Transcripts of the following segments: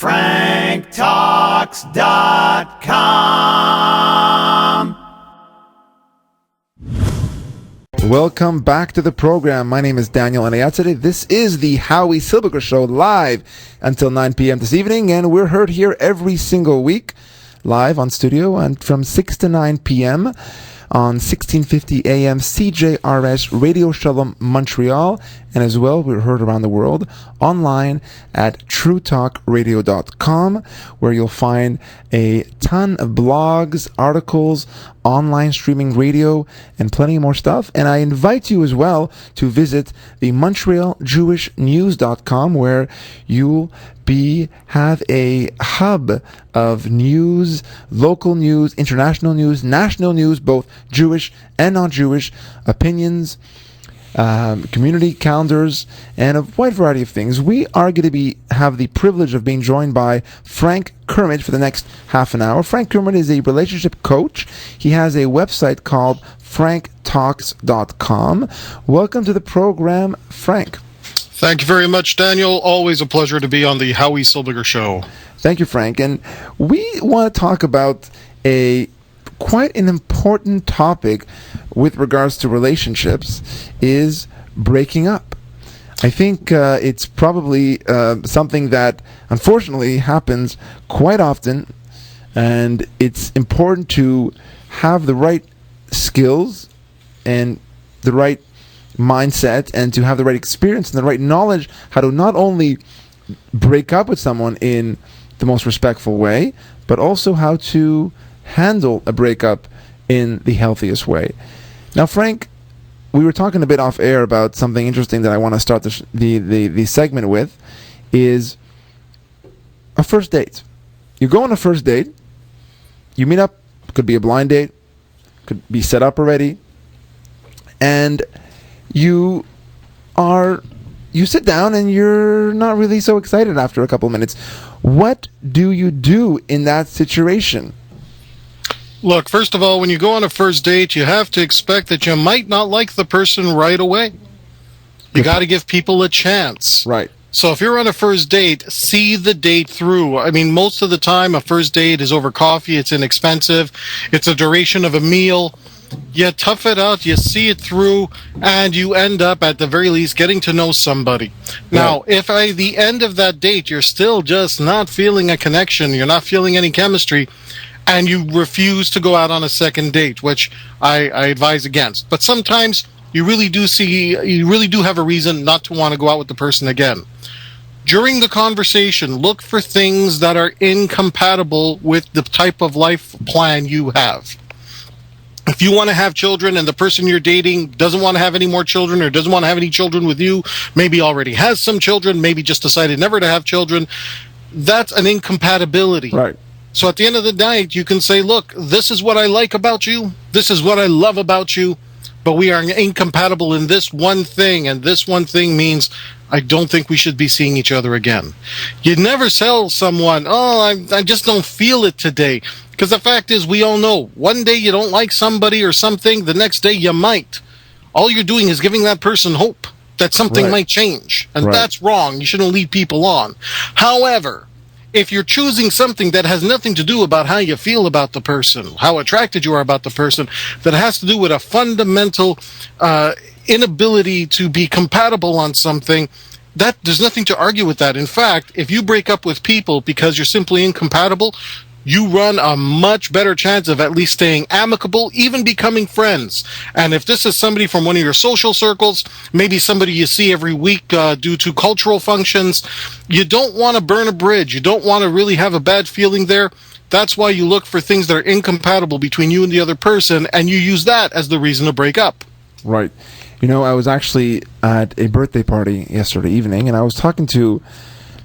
franktalks.com. Welcome back to the program. My name is Daniel Anayatade. This is the Howie Silberger Show, live until 9 p.m. this evening, and we're heard here every single week, live on studio, and from 6 to 9 p.m. on 1650 AM CJRS Radio Shalom Montreal, and as well we're heard around the world online at truetalkradio.com, where you'll find a ton of blogs, articles, online streaming radio, and plenty more stuff. And I invite you as well to visit the MontrealJewishNews.com, where you'll have a hub of news, local news, international news, national news, both Jewish and non-Jewish, opinions, community calendars, and a wide variety of things. We are going to have the privilege of being joined by Frank Kermit for the next half an hour. Frank Kermit is a relationship coach. He has a website called franktalks.com. Welcome to the program, Frank. Thank you very much, Daniel. Always a pleasure to be on the Howie Silberger Show. Thank you, Frank. And we want to talk about quite an important topic with regards to relationships, is breaking up. I think it's probably something that unfortunately happens quite often, and it's important to have the right skills and the right mindset, and to have the right experience and the right knowledge how to not only break up with someone in the most respectful way, but also how to handle a breakup in the healthiest way. Now, Frank, we were talking a bit off air about something interesting that I want to start the segment with, is a first date. You go on a first date, you meet up, could be a blind date, could be set up already, and you sit down and you're not really so excited after a couple of minutes. What do you do in that situation? Look, first of all, when you go on a first date, you have to expect that you might not like the person right away. You got to give people a chance. Right. So if you're on a first date, see the date through. I mean, most of the time, a first date is over coffee. It's inexpensive. It's a duration of a meal. You tough it out, you see it through, and you end up, at the very least, getting to know somebody. Now, if at the end of that date you're still just not feeling a connection, you're not feeling any chemistry, and you refuse to go out on a second date, which I advise against. But sometimes you really do have a reason not to want to go out with the person again. During the conversation, look for things that are incompatible with the type of life plan you have. If you want to have children and the person you're dating doesn't want to have any more children, or doesn't want to have any children with you, maybe already has some children, maybe just decided never to have children, that's an incompatibility. Right. So at the end of the night, you can say, look, this is what I like about you, this is what I love about you, but we are incompatible in this one thing, and this one thing means I don't think we should be seeing each other again. You never tell someone, I just don't feel it today. Because the fact is, we all know, one day you don't like somebody or something, the next day you might. All you're doing is giving that person hope that something might change. And that's wrong. You shouldn't lead people on. However, if you're choosing something that has nothing to do about how you feel about the person, how attracted you are about the person, that has to do with a fundamental inability to be compatible on something, that there's nothing to argue with that. In fact, if you break up with people because you're simply incompatible, you run a much better chance of at least staying amicable, even becoming friends. And if this is somebody from one of your social circles, maybe somebody you see every week due to cultural functions, you don't want to burn a bridge. You don't want to really have a bad feeling there. That's why you look for things that are incompatible between you and the other person, and you use that as the reason to break up. Right. You know, I was actually at a birthday party yesterday evening, and I was talking to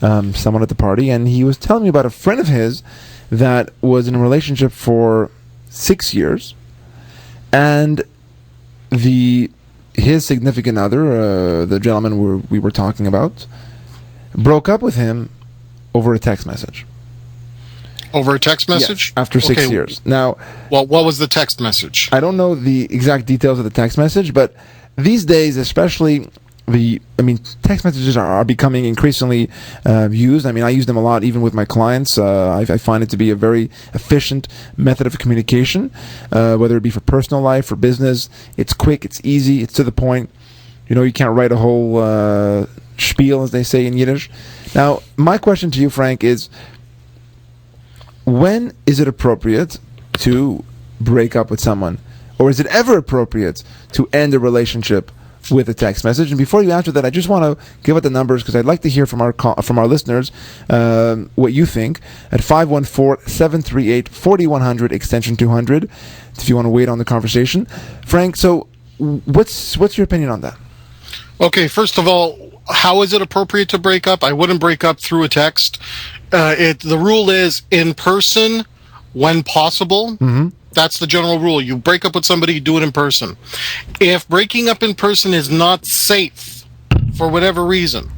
someone at the party, and he was telling me about a friend of his that was in a relationship for 6 years, and his significant other, the gentleman we were talking about, broke up with him over a text message. Over a text message? Yes, after 6 years. Now, well, what was the text message? I don't know the exact details of the text message, but these days, especially text messages are becoming increasingly used. I mean, I use them a lot even with my clients. I find it to be a very efficient method of communication, whether it be for personal life or business. It's quick, it's easy, it's to the point. You can't write a whole spiel, as they say in Yiddish. Now, my question to you, Frank, is when is it appropriate to break up with someone? Or is it ever appropriate to end a relationship with a text message? And before you answer that, I just want to give out the numbers because I'd like to hear from our listeners what you think at 514-738-4100 extension 200 if you want to wait on the conversation. Frank, so what's your opinion on that? Okay, first of all, how is it appropriate to break up? I wouldn't break up through a text. The rule is in person when possible. Mm-hmm. That's the general rule. You break up with somebody, you do it in person. If breaking up in person is not safe for whatever reason,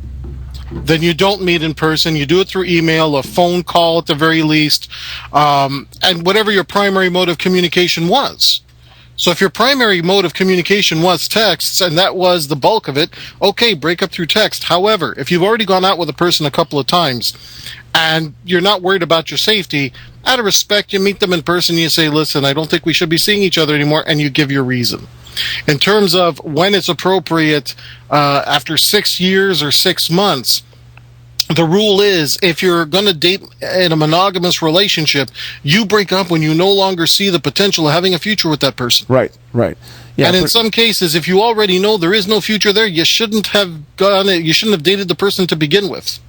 then you don't meet in person. You do it through email, a phone call at the very least, and whatever your primary mode of communication was. So if your primary mode of communication was texts, and that was the bulk of it, okay, break up through text. However, if you've already gone out with a person a couple of times and you're not worried about your safety, out of respect, you meet them in person and you say, listen, I don't think we should be seeing each other anymore, and you give your reason. In terms of when it's appropriate, after 6 years or 6 months, the rule is if you're going to date in a monogamous relationship, you break up when you no longer see the potential of having a future with that person. Right. Yeah, and in some cases, if you already know there is no future there, you shouldn't have gone. You shouldn't have dated the person to begin with.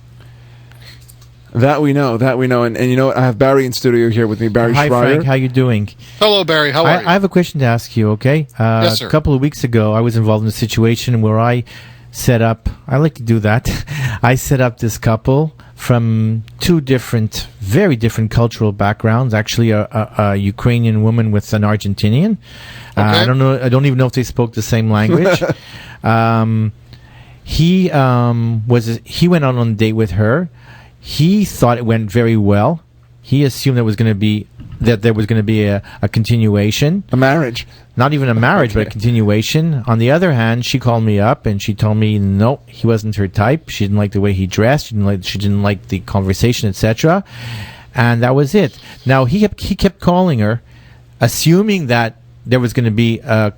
That we know. And you know what? I have Barry in studio here with me, Barry Hi, Schreier. Frank. How you doing? Hello, Barry. How are you? I have a question to ask you, okay? Yes, sir. A couple of weeks ago, I was involved in a situation where I set up, I like to do that, I set up this couple from two very different cultural backgrounds, actually a Ukrainian woman with an Argentinian. Okay. I don't even know if they spoke the same language. He went out on a date with her. He thought it went very well. He assumed there was going to be a continuation. A marriage. Not even a marriage, Okay. but a continuation. On the other hand, she called me up and she told me no, he wasn't her type. She didn't like the way he dressed. She didn't like the conversation, etc. And that was it. Now he kept calling her, assuming that there was going to be a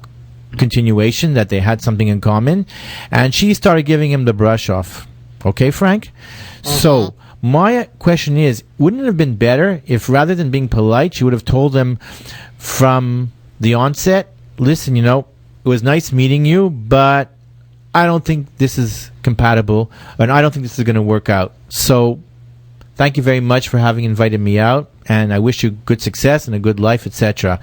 continuation, that they had something in common, and she started giving him the brush off. Okay, Frank? So my question is, wouldn't it have been better if rather than being polite, she would have told him from the onset, listen, it was nice meeting you, but I don't think this is compatible, and I don't think this is going to work out. So thank you very much for having invited me out, and I wish you good success and a good life, etc.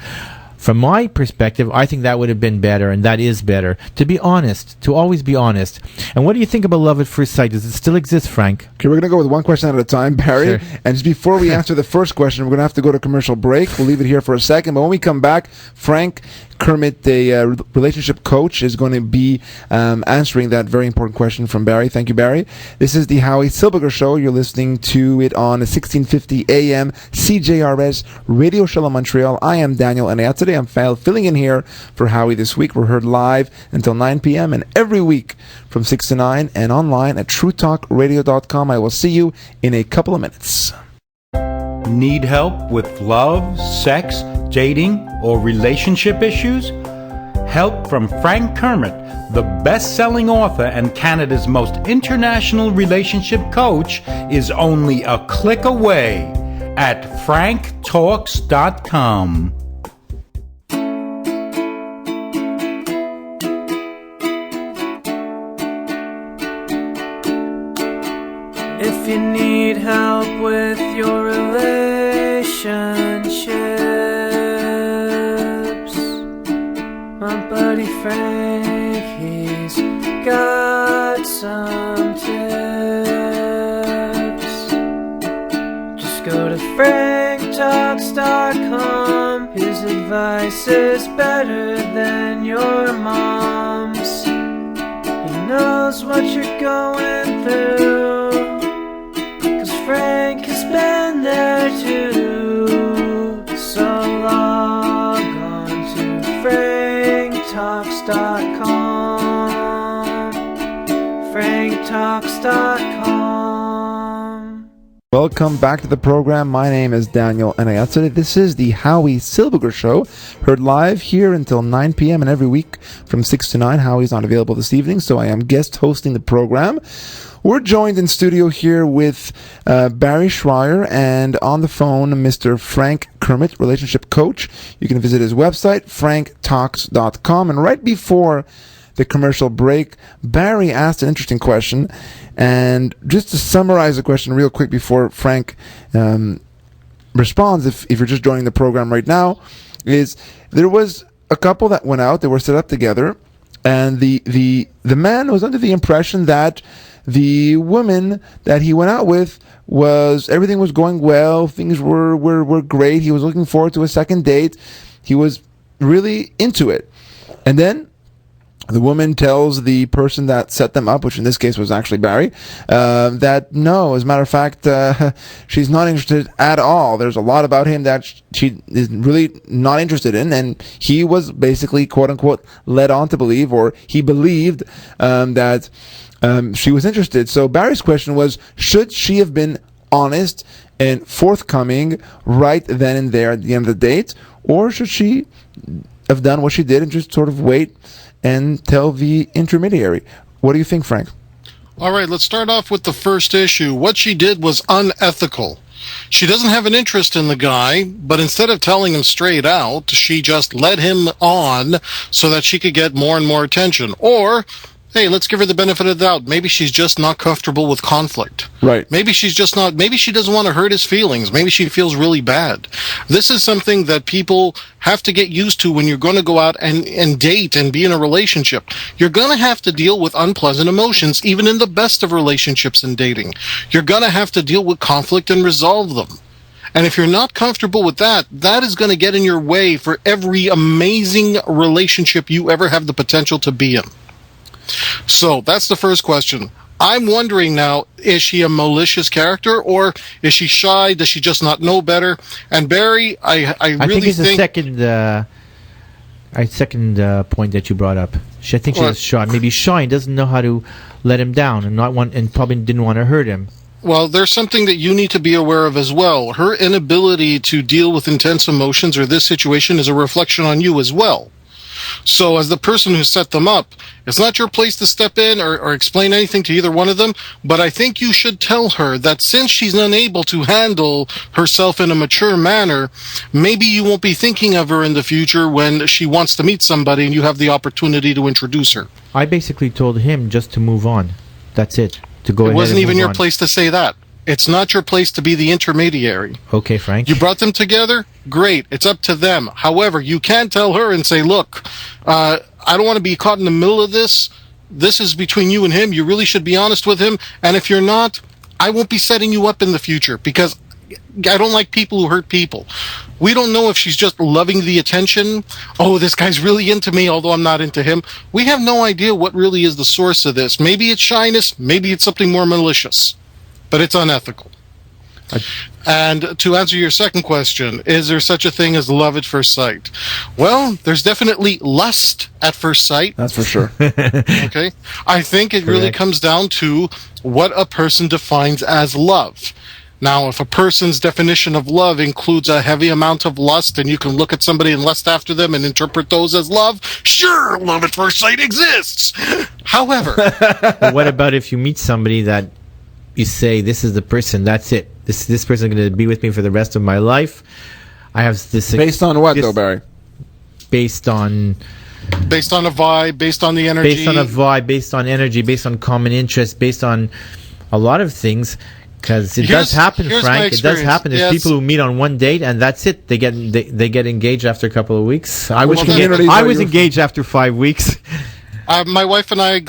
From my perspective, I think that would have been better, and that is better. To be honest, to always be honest. And what do you think about love at first sight? Does it still exist, Frank? Okay, we're going to go with one question at a time, Barry. Sure. And just before we answer the first question, we're going to have to go to commercial break. We'll leave it here for a second. But when we come back, Frank Kermit, the relationship coach, is going to be answering that very important question from Barry. Thank you, Barry. This is the Howie Silberger Show. You're listening to it on 1650 AM CJRS Radio Shalom Montreal. I am Daniel Anayat. Today I'm filling in here for Howie this week. We're heard live until 9 p.m. and every week from 6 to 9 and online at TrueTalkRadio.com. I will see you in a couple of minutes. Need help with love, sex, dating, or relationship issues? Help from Frank Kermit, the best-selling author and Canada's most international relationship coach, is only a click away at franktalks.com. If you need help with your relationships, my buddy Frank, he's got some tips. Just go to franktalks.com. His advice is better than your mom's. He knows what you're going through, Frank has been there too. So log on to franktalks.com. Welcome back to the program. My name is Daniel Enayatsuri. This is the Howie Silberger Show, heard live here until 9 p.m. and every week from 6 to 9. Howie's not available this evening, so I am guest hosting the program. We're joined in studio here with Barry Schreier and on the phone, Mr. Frank Kermit, relationship coach. You can visit his website, franktalks.com. And right before the commercial break, Barry asked an interesting question. And just to summarize the question real quick before Frank responds, if you're just joining the program right now, is there was a couple that went out, they were set up together, and the man was under the impression that the woman that he went out with everything was going well, things were great, he was looking forward to a second date, he was really into it. And then the woman tells the person that set them up, which in this case was actually Barry, that no, as a matter of fact, she's not interested at all. There's a lot about him that she is really not interested in, and he was basically, quote unquote, led on to believe, or he believed that she was interested. So Barry's question was, should she have been honest and forthcoming right then and there at the end of the date, or should she have done what she did and just sort of wait and tell the intermediary? What do you think, Frank? All right, let's start off with the first issue. What she did was unethical. She doesn't have an interest in the guy, but instead of telling him straight out, she just led him on so that she could get more and more attention. Or, hey, let's give her the benefit of the doubt. Maybe she's just not comfortable with conflict. Right. Maybe she's just not, maybe she doesn't want to hurt his feelings. Maybe she feels really bad. This is something that people have to get used to when you're going to go out and date and be in a relationship. You're going to have to deal with unpleasant emotions, even in the best of relationships and dating. You're going to have to deal with conflict and resolve them. And if you're not comfortable with that, that is going to get in your way for every amazing relationship you ever have the potential to be in. So that's the first question. I'm wondering now, is she a malicious character, or is she shy? Does she just not know better? And Barry, I really think it's the second point that you brought up. I think she was shy. Maybe shy and doesn't know how to let him down, and probably didn't want to hurt him. Well, there's something that you need to be aware of as well. Her inability to deal with intense emotions or this situation is a reflection on you as well. So as the person who set them up, it's not your place to step in or explain anything to either one of them, but I think you should tell her that since she's unable to handle herself in a mature manner, maybe you won't be thinking of her in the future when she wants to meet somebody and you have the opportunity to introduce her. I basically told him just to move on. That's it. To go ahead. It wasn't and even move your on. place to say that. It's not your place to be the intermediary. Okay, Frank. You brought them together? Great. It's up to them. However, you can't tell her and say, look, I don't want to be caught in the middle of this. This is between you and him. You really should be honest with him. And if you're not, I won't be setting you up in the future because I don't like people who hurt people. We don't know if she's just loving the attention. Oh, this guy's really into me, although I'm not into him. We have no idea what really is the source of this. Maybe it's shyness. Maybe it's something more malicious. But it's unethical. And to answer your second question, is there such a thing as love at first sight? Well, there's definitely lust at first sight. That's for sure. Okay? I think it really comes down to what a person defines as love. Now, if a person's definition of love includes a heavy amount of lust, and you can look at somebody and lust after them and interpret those as love, sure, love at first sight exists. However... Well, what about if you meet somebody that you say, this is the person, that's it. This person is going to be with me for the rest of my life. I have this... Based on what, though, Barry? Based on a vibe, based on the energy. Based on a vibe, based on energy, based on common interest, based on a lot of things. Because it does happen, Frank. It does happen. There's people who meet on one date and that's it. They get engaged after a couple of weeks. I was engaged after 5 weeks. My wife and I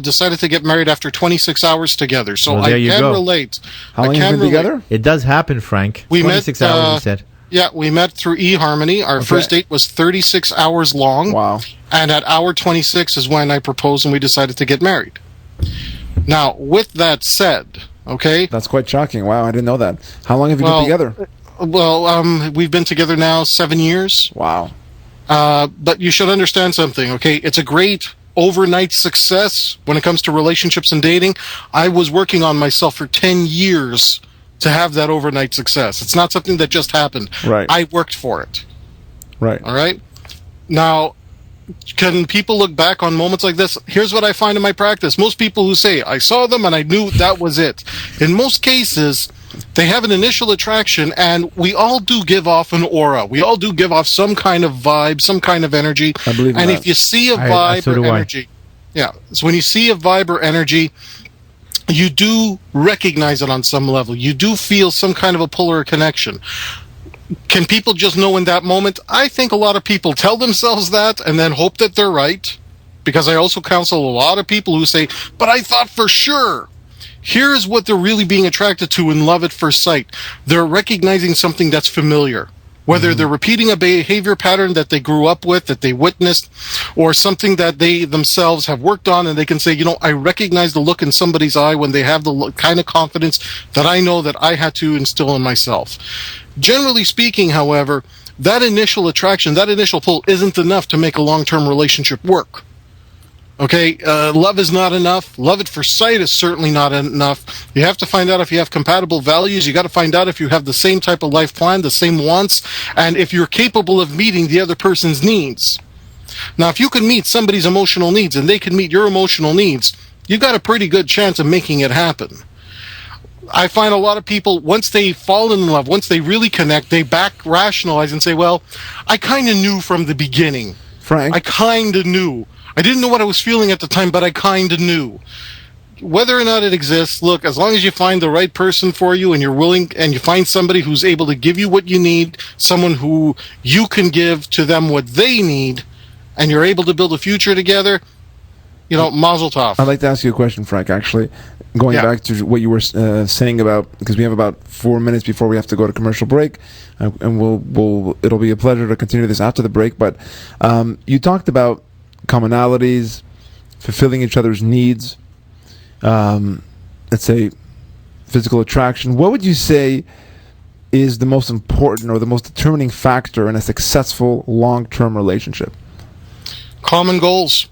decided to get married after 26 hours together, so I can relate. How long have you been together? It does happen, Frank. 26 hours, you said. Yeah, we met through eHarmony. Our first date was 36 hours long. Wow. And at hour 26 is when I proposed and we decided to get married. Now, with that said, okay? That's quite shocking. Wow, I didn't know that. How long have you been together? Well, we've been together now 7 years. Wow. But you should understand something, okay? It's a great overnight success when it comes to relationships and dating. I was working on myself for 10 years to have that overnight success. It's not something that just happened. Right. I worked for it. Right. All right. Now, can people look back on moments like this? Here's what I find in my practice. Most people who say, I saw them and I knew that was it. In most cases, they have an initial attraction, and we all do give off an aura. We all do give off some kind of vibe, some kind of energy. I believe in and that. if you see a I- vibe so or do I. energy, yeah. So when you see a vibe or energy, you do recognize it on some level. You do feel some kind of a pull or a connection. Can people just know in that moment? I think a lot of people tell themselves that and then hope that they're right. Because I also counsel a lot of people who say, but I thought for sure. Here's what they're really being attracted to in love at first sight. They're recognizing something that's familiar. Whether they're repeating a behavior pattern that they grew up with, that they witnessed, or something that they themselves have worked on, and they can say, you know, I recognize the look in somebody's eye when they have the kind of confidence that I know that I had to instill in myself. Generally speaking, however, that initial attraction, that initial pull isn't enough to make a long-term relationship work. Okay, love is not enough. Love at first sight is certainly not enough. You have to find out if you have compatible values. You got to find out if you have the same type of life plan, the same wants, and if you're capable of meeting the other person's needs. Now, if you can meet somebody's emotional needs and they can meet your emotional needs, you got a pretty good chance of making it happen. I find a lot of people, once they fall in love, once they really connect, they back rationalize and say, well, I kind of knew from the beginning. Frank, I kind of knew. I didn't know what I was feeling at the time, but I kind of knew. Whether or not it exists, look, as long as you find the right person for you and you're willing, and you find somebody who's able to give you what you need, someone who you can give to them what they need, and you're able to build a future together, you know, mazel tov. I'd like to ask you a question, Frank, actually. Going Yeah. back to what you were saying about, because we have about 4 minutes before we have to go to commercial break, and it'll be a pleasure to continue this after the break, but you talked about commonalities, fulfilling each other's needs, let's say physical attraction. What would you say is the most important or the most determining factor in a successful long-term relationship? Common goals.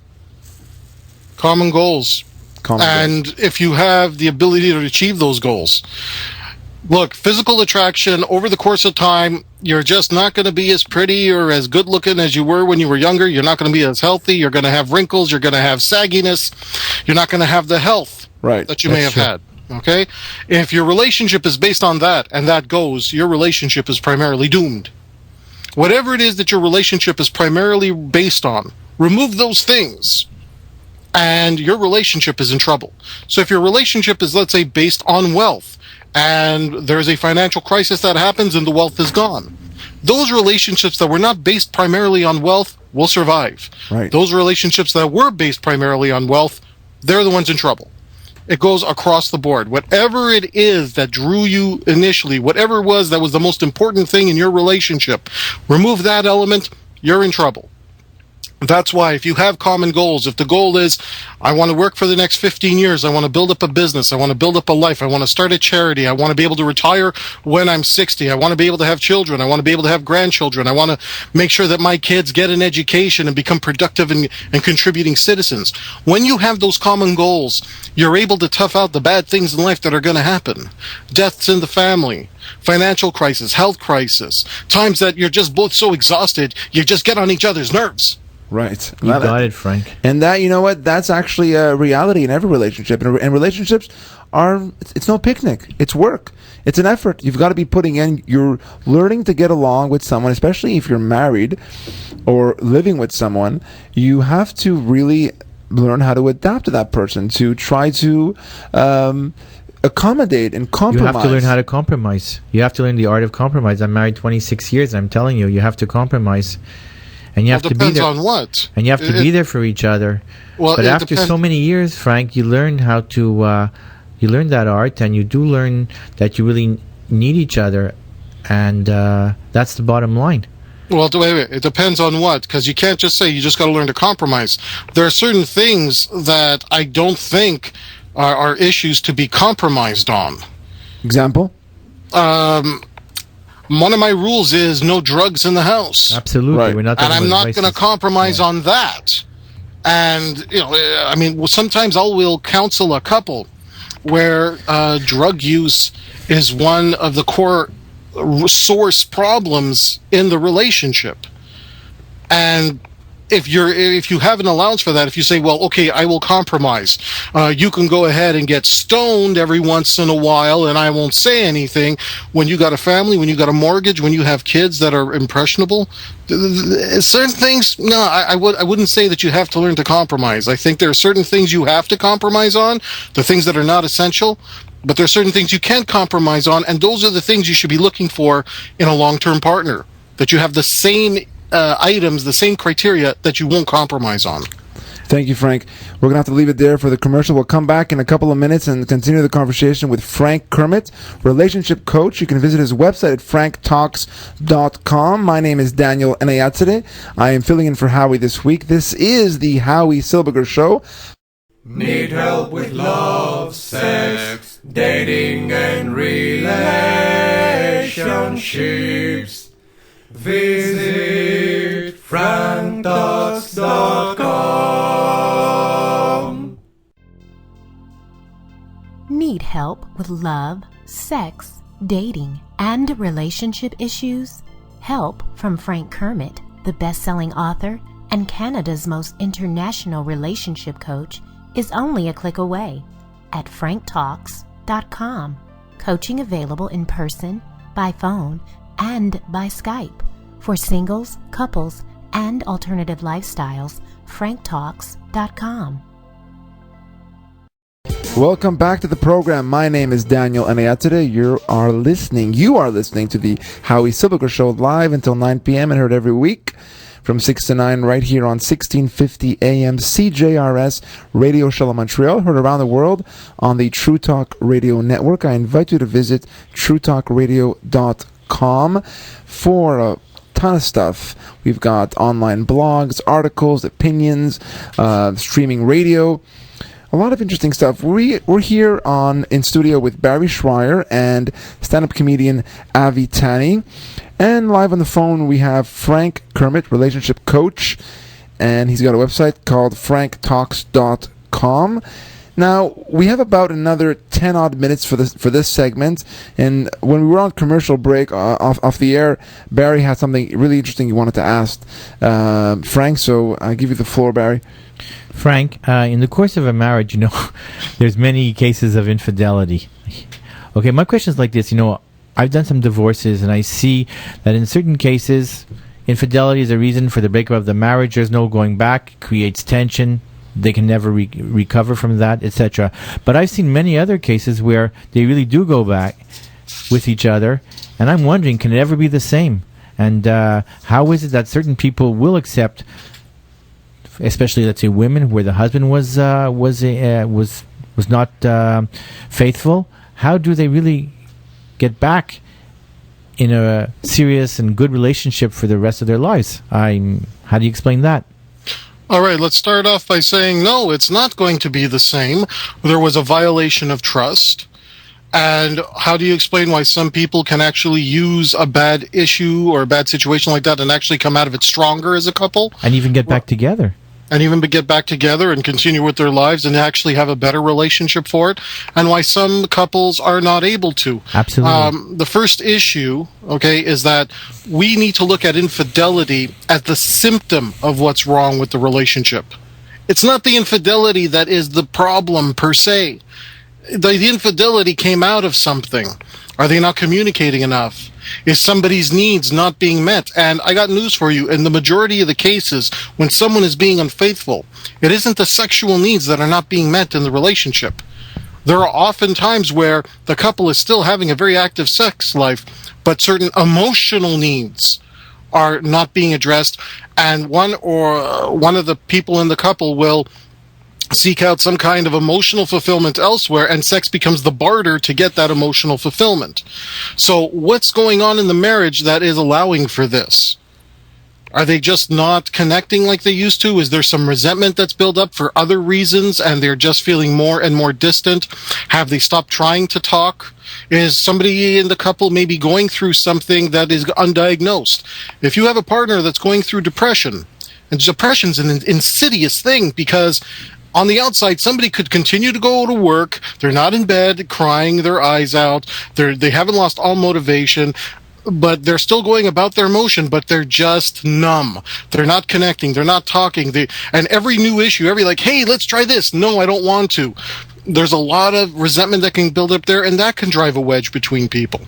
Common goals. Common goals. And if you have the ability to achieve those goals. Look, physical attraction, over the course of time, you're just not going to be as pretty or as good looking as you were when you were younger. You're not going to be as healthy. You're going to have wrinkles. You're going to have sagginess. You're not going to have the health Right. that you may have That's had. Okay? If your relationship is based on that and that goes, your relationship is primarily doomed. Whatever it is that your relationship is primarily based on, remove those things and your relationship is in trouble. So if your relationship is, let's say, based on wealth, and there's a financial crisis that happens and the wealth is gone, those relationships that were not based primarily on wealth will survive. Right. Those relationships that were based primarily on wealth, they're the ones in trouble. It goes across the board. Whatever it is that drew you initially, whatever it was that was the most important thing in your relationship, remove that element, you're in trouble. That's why if you have common goals, if the goal is, I want to work for the next 15 years, I want to build up a business, I want to build up a life, I want to start a charity, I want to be able to retire when I'm 60, I want to be able to have children, I want to be able to have grandchildren, I want to make sure that my kids get an education and become productive and contributing citizens. When you have those common goals, you're able to tough out the bad things in life that are going to happen. Deaths in the family, financial crisis, health crisis, times that you're just both so exhausted, you just get on each other's nerves. Right. You got it, Frank. And that, you know what, that's actually a reality in every relationship. And relationships it's no picnic. It's work. It's an effort. You've got to be putting in, you're learning to get along with someone, especially if you're married or living with someone. You have to really learn how to adapt to that person, to try to accommodate and compromise. You have to learn how to compromise. You have to learn the art of compromise. I'm married 26 years. I'm telling you, you have to compromise. And you have to be Depends there. on what. And you have to be there for each other. Well, But it after depends. so many years, Frank, you learn how to, you learn that art, and you do learn that you really need each other, and that's the bottom line. Well, wait. It depends on what, because you can't just say you just got to learn to compromise. There are certain things that I don't think are issues to be compromised on. Example? One of my rules is no drugs in the house. Absolutely, Right. we're not. And talking I'm about not going to vices. compromise on that. And, you know, I mean, well, sometimes I will counsel a couple where drug use is one of the core source problems in the relationship. And if you have an allowance for that, if you say, well, okay, I will compromise. You can go ahead and get stoned every once in a while, and I won't say anything. When you got a family, when you got a mortgage, when you have kids that are impressionable, certain things, no, I wouldn't say that you have to learn to compromise. I think there are certain things you have to compromise on, the things that are not essential. But there are certain things you can't compromise on, and those are the things you should be looking for in a long-term partner. That you have the same items, the same criteria that you won't compromise on. Thank you, Frank. We're going to have to leave it there for the commercial. We'll come back in a couple of minutes and continue the conversation with Frank Kermit, relationship coach. You can visit his website at franktalks.com. My name is Daniel Enayatsede. I am filling in for Howie this week. This is the Howie Silberger Show. Need help with love, sex, dating, and relationships? Visit franktalks.com. Need help with love, sex, dating, and relationship issues? Help from Frank Kermit, the best-selling author and Canada's most international relationship coach, is only a click away at franktalks.com. Coaching available in person, by phone, and by Skype. For singles, couples, and alternative lifestyles, franktalks.com. Welcome back to the program. My name is Daniel Enayatsede. You are listening to the Howie Silberger Show live until 9 p.m. and heard every week from 6 to 9 right here on 1650 AM CJRS Radio Charlotte Montreal, heard around the world on the True Talk Radio Network. I invite you to visit truetalkradio.com for a ton of stuff. We've got online blogs, articles, opinions, streaming radio, a lot of interesting stuff. We're here in studio with Barry Schreier and stand-up comedian Avi Tani. And live on the phone, we have Frank Kermit, relationship coach, and he's got a website called franktalks.com. Now, we have about another 10-odd minutes for this segment, and when we were on commercial break off the air, Barry had something really interesting he wanted to ask Frank, so I'll give you the floor, Barry. Frank, in the course of a marriage, there's many cases of infidelity. Okay, my question is like this, I've done some divorces, and I see that in certain cases, infidelity is a reason for the breakup of the marriage. There's no going back, creates tension. They can never recover from that, etc. But I've seen many other cases where they really do go back with each other, and I'm wondering, can it ever be the same? And how is it that certain people will accept, especially let's say women, where the husband was not faithful? How do they really get back in a serious and good relationship for the rest of their lives? How do you explain that? All right, let's start off by saying, no, it's not going to be the same. There was a violation of trust. And how do you explain why some people can actually use a bad issue or a bad situation like that and actually come out of it stronger as a couple? And even get back together. And even get back together and continue with their lives and actually have a better relationship for it, and why some couples are not able to. Absolutely. The first issue, is that we need to look at infidelity as the symptom of what's wrong with the relationship. It's not the infidelity that is the problem per se. The infidelity came out of something. Are they not communicating enough? Is somebody's needs not being met? And I got news for you. In the majority of the cases, when someone is being unfaithful, it isn't the sexual needs that are not being met in the relationship. There are often times where the couple is still having a very active sex life, but certain emotional needs are not being addressed, and one of the people in the couple will seek out some kind of emotional fulfillment elsewhere, and sex becomes the barter to get that emotional fulfillment. So what's going on in the marriage that is allowing for this? Are they just not connecting like they used to? Is there some resentment that's built up for other reasons and they're just feeling more and more distant? Have they stopped trying to talk? Is somebody in the couple maybe going through something that is undiagnosed? If you have a partner that's going through depression, and depression's an insidious thing, because On the outside, somebody could continue to go to work. They're not in bed crying their eyes out. They haven't lost all motivation, but they're still going about their motion, but they're just numb. They're not connecting. They're not talking. And every new issue, hey, let's try this. No, I don't want to. There's a lot of resentment that can build up there, and that can drive a wedge between people.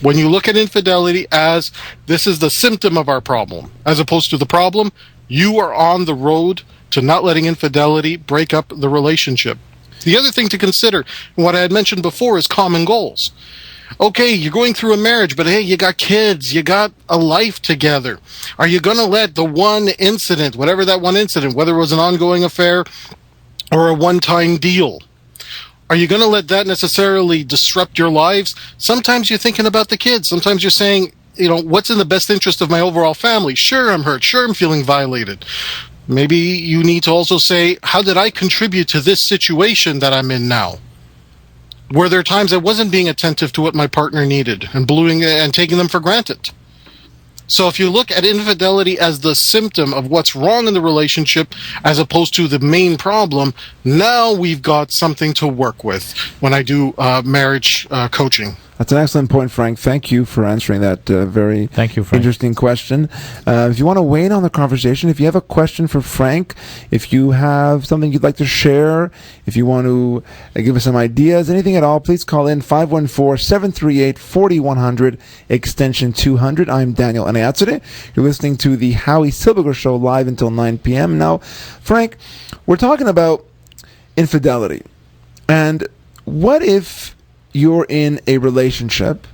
When you look at infidelity as this is the symptom of our problem, as opposed to the problem, you are on the road to not letting infidelity break up the relationship. The other thing to consider, what I had mentioned before, is common goals. Okay, you're going through a marriage, but hey, you got kids, you got a life together. Are you going to let the one incident, whatever that one incident, whether it was an ongoing affair or a one-time deal, are you going to let that necessarily disrupt your lives? Sometimes you're thinking about the kids. Sometimes you're saying, what's in the best interest of my overall family? Sure, I'm hurt. Sure, I'm feeling violated. Maybe you need to also say, how did I contribute to this situation that I'm in now? Were there times I wasn't being attentive to what my partner needed and taking them for granted? So if you look at infidelity as the symptom of what's wrong in the relationship as opposed to the main problem, now we've got something to work with when I do marriage coaching. That's an excellent point, Frank. Thank you for answering that very Thank you, Frank. Interesting question. If you want to weigh in on the conversation, if you have a question for Frank, if you have something you'd like to share, if you want to give us some ideas, anything at all, please call in 514-738-4100, extension 200. I'm Daniel Anayatsure. You're listening to the Howie Silberger Show live until 9 p.m. Now, Frank, we're talking about infidelity. And what if you're in a relationship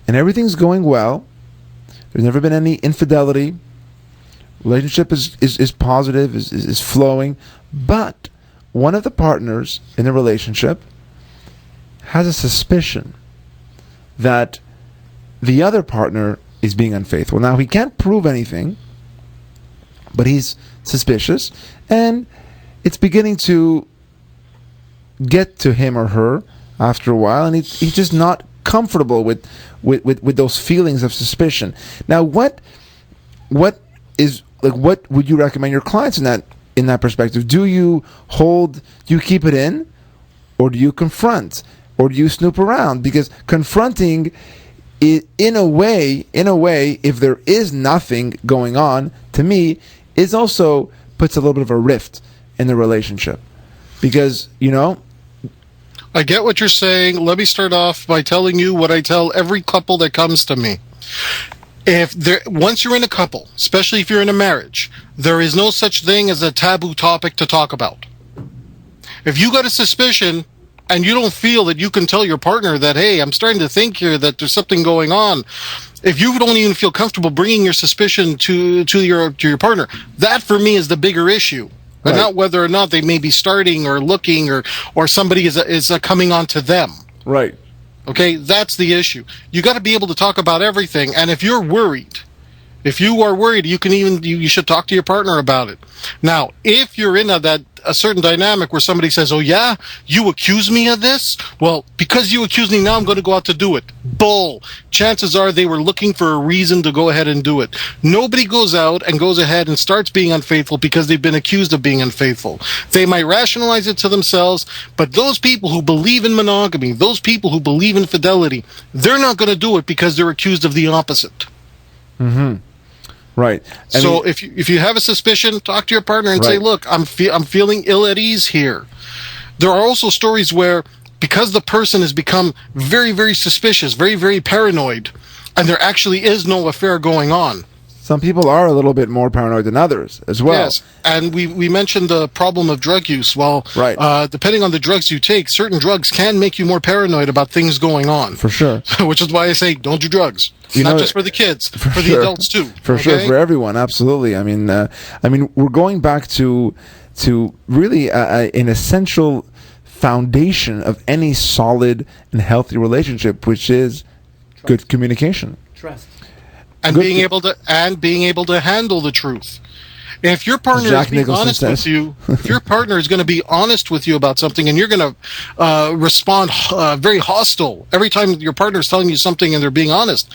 and everything's going well, there's never been any infidelity, relationship is positive, is flowing, but one of the partners in the relationship has a suspicion that the other partner is being unfaithful. Now, he can't prove anything, but he's suspicious, and it's beginning to get to him or her after a while, and he's just not comfortable with those feelings of suspicion. Now, what would you recommend your clients in that perspective? Do you keep it in, or do you confront, or do you snoop around? Because confronting, in a way, if there is nothing going on, to me, is also puts a little bit of a rift in the relationship, because I get what you're saying. Let me start off by telling you what I tell every couple that comes to me. Once you're in a couple, especially if you're in a marriage, there is no such thing as a taboo topic to talk about. If you got a suspicion and you don't feel that you can tell your partner that, hey, I'm starting to think here that there's something going on, if you don't even feel comfortable bringing your suspicion to your partner, that for me is the bigger issue. But right. Not whether or not they may be starting or looking or somebody is coming on to them. Right. Okay, that's the issue. You got to be able to talk about everything. And if you are worried, you should talk to your partner about it. Now, if you're in a certain dynamic where somebody says, oh yeah, you accuse me of this? Well, because you accuse me now, I'm going to go out to do it. Bull. Chances are they were looking for a reason to go ahead and do it. Nobody goes out and goes ahead and starts being unfaithful because they've been accused of being unfaithful. They might rationalize it to themselves, but those people who believe in monogamy, those people who believe in fidelity, they're not going to do it because they're accused of the opposite. Mm-hmm. Right. If you have a suspicion, talk to your partner and right. say, look, I'm feeling ill at ease here. There are also stories where, because the person has become very, very suspicious, very, very paranoid, and there actually is no affair going on. Some people are a little bit more paranoid than others as well. Yes, and we mentioned the problem of drug use. Well, right. Depending on the drugs you take, certain drugs can make you more paranoid about things going on. For sure. Which is why I say don't do drugs. Not just for the kids, for the adults too. For sure, for everyone, absolutely. I mean, we're going back to really an essential foundation of any solid and healthy relationship, which is trust. Good communication, trust. And being able to handle the truth. If your partner Jack is being Nicholson honest says. with you, if your partner is going to be honest with you about something, and you're going to respond very hostile every time your partner is telling you something and they're being honest,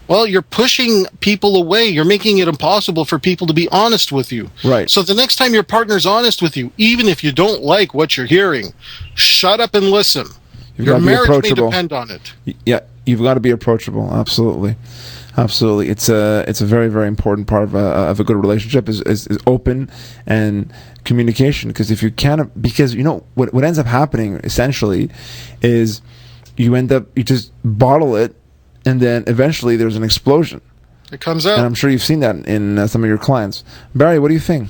well, you're pushing people away. You're making it impossible for people to be honest with you. Right. So the next time your partner's honest with you, even if you don't like what you're hearing, shut up and listen. You've Your got to be marriage may approachable. depend on it. Yeah, you've got to be approachable. Absolutely. It's a very, very important part of a good relationship is open and communication. Because if you can't, because you know what ends up happening essentially is you just bottle it, and then eventually there's an explosion. It comes And out. I'm sure you've seen that in some of your clients. Barry, what do you think?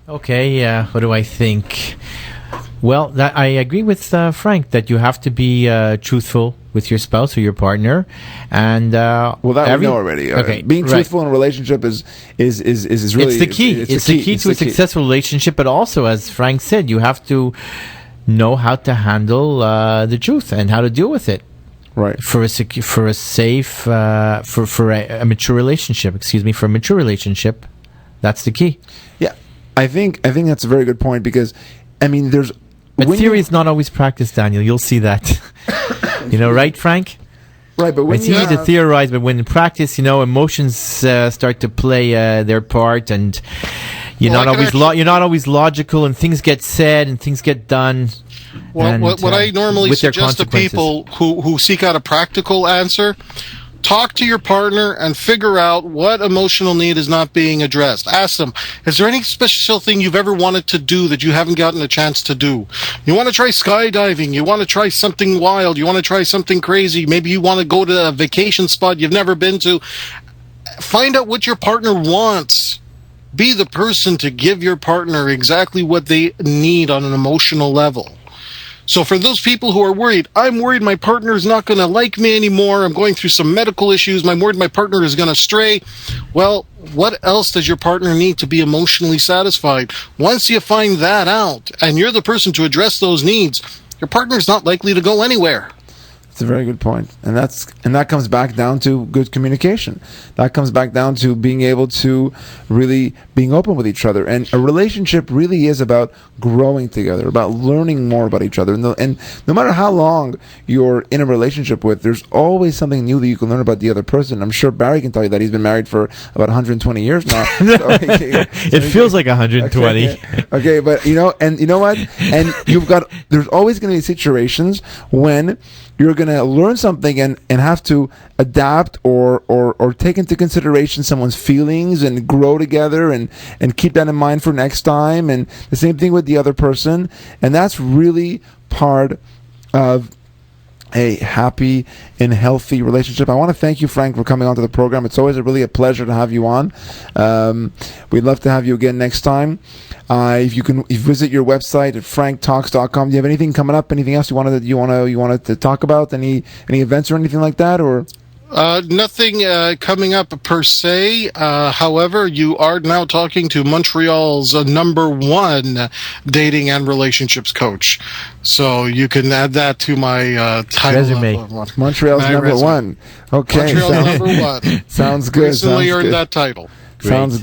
Okay, what do I think? Well, I agree with Frank that you have to be truthful with your spouse or your partner, and Well, that we know already. Okay, Being right. truthful in a relationship is really It's the key. It's the key to a successful relationship. But also, as Frank said, you have to know how to handle the truth and how to deal with it right. for a safe for a mature relationship. Excuse me, for a mature relationship, that's the key. Yeah, I think that's a very good point because, I mean, there's. But when theory you- is not always practiced, Daniel. You'll see that. Right, Frank? right, but when It's you easy to have- theorize, but when in practice, emotions start to play their part, and you're Well, not I can always you're not always logical, and things get said and things get done. Well, and, what I normally with their suggest to consequences. people who seek out a practical answer, talk to your partner and figure out what emotional need is not being addressed. Ask them, is there any special thing you've ever wanted to do that you haven't gotten a chance to do? You want to try skydiving? You want to try something wild? You want to try something crazy? Maybe you want to go to a vacation spot you've never been to? Find out what your partner wants. Be the person to give your partner exactly what they need on an emotional level. So for those people who are worried, I'm worried my partner is not going to like me anymore. I'm going through some medical issues. I'm worried my partner is going to stray. Well, what else does your partner need to be emotionally satisfied? Once you find that out and you're the person to address those needs, your partner's not likely to go anywhere. It's a very good point, and that comes back down to good communication. That comes back down to being able to really being open with each other. And a relationship really is about growing together, about learning more about each other. And no matter how long you're in a relationship with, there's always something new that you can learn about the other person. I'm sure Barry can tell you that he's been married for about 120 years now. It feels like 120. Okay, but you know what? And there's always going to be situations when you're going to learn something and have to adapt or take into consideration someone's feelings and grow together and keep that in mind for next time. And the same thing with the other person. And that's really part of a happy and healthy relationship. I want to thank you, Frank, for coming onto the program. It's always really a pleasure to have you on. We'd love to have you again next time. If you visit your website at franktalks.com. Do you have anything coming up? Anything else you wanted to talk about? Any events or anything like that? Or Nothing coming up per se. However, you are now talking to Montreal's #1 dating and relationships coach. So you can add that to my title. Resume. Montreal's My #1. Okay, Montreal's #1. sounds good. Recently sounds earned good. that title. Sounds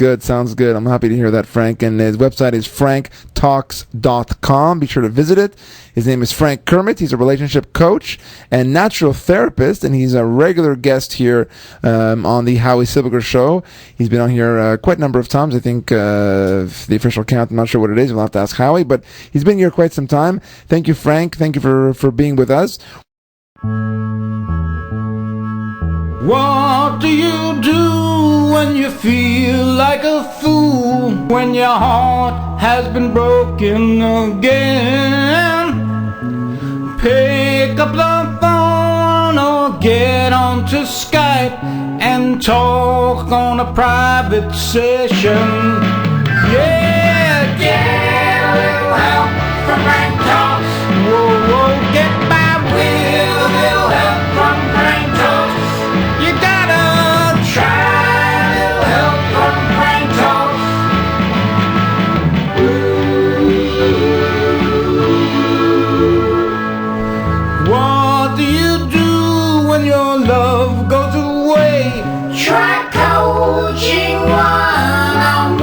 good. I'm happy to hear that, Frank. And his website is franktalks.com. Be sure to visit it. His name is Frank Kermit. He's a relationship coach and natural therapist, and he's a regular guest here on the Howie Silberger Show. He's been on here quite a number of times. I think the official count, I'm not sure what it is. We'll have to ask Howie, but he's been here quite some time. Thank you, Frank. Thank you for being with us. What do you do when you feel like a fool? When your heart has been broken again? Pick up the phone or get onto Skype and talk on a private session. Yeah, get a little help from Frank Talks. Whoa, whoa, get by with a little help from Frank Talks. You gotta try a little help from Frank Talks. What do you do when your love goes away? Try coaching one-on-one.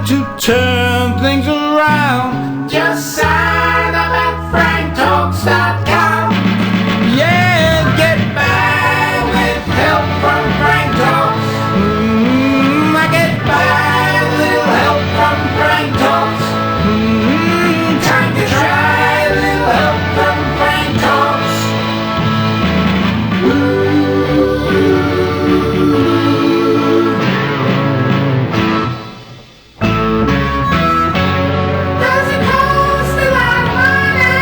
to turn things around. Just sign up at franktalks.com. Yeah, get by with help from Frank Talks. I get by with a little help from Frank Talks. Time to try a little help from Frank Talks. Doesn't cost a lot of money.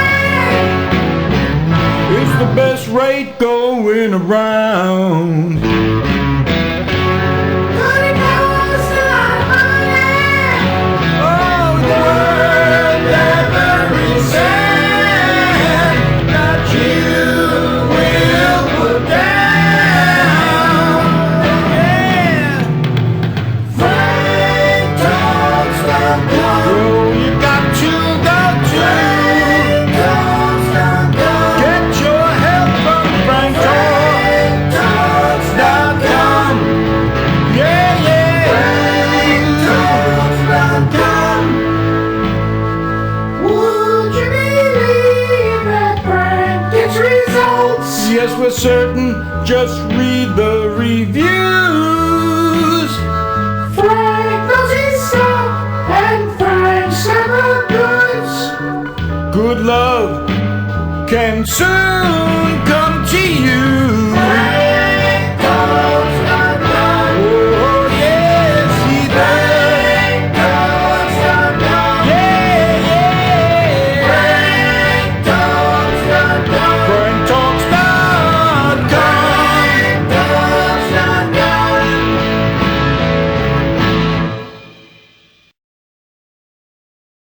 It's the best rate going around. But it costs a lot of money. Oh, the world never is sad that you will put down. Yeah. Frank Talks.com. Oh, you got to go to get your help from Frank Talks.com. Yeah, yeah. Frank Talks.com. Would you believe that Frank gets results? Yes, we're certain. Just read the reviews. Frank knows his stuff, and Frank's never goods. Good love can soon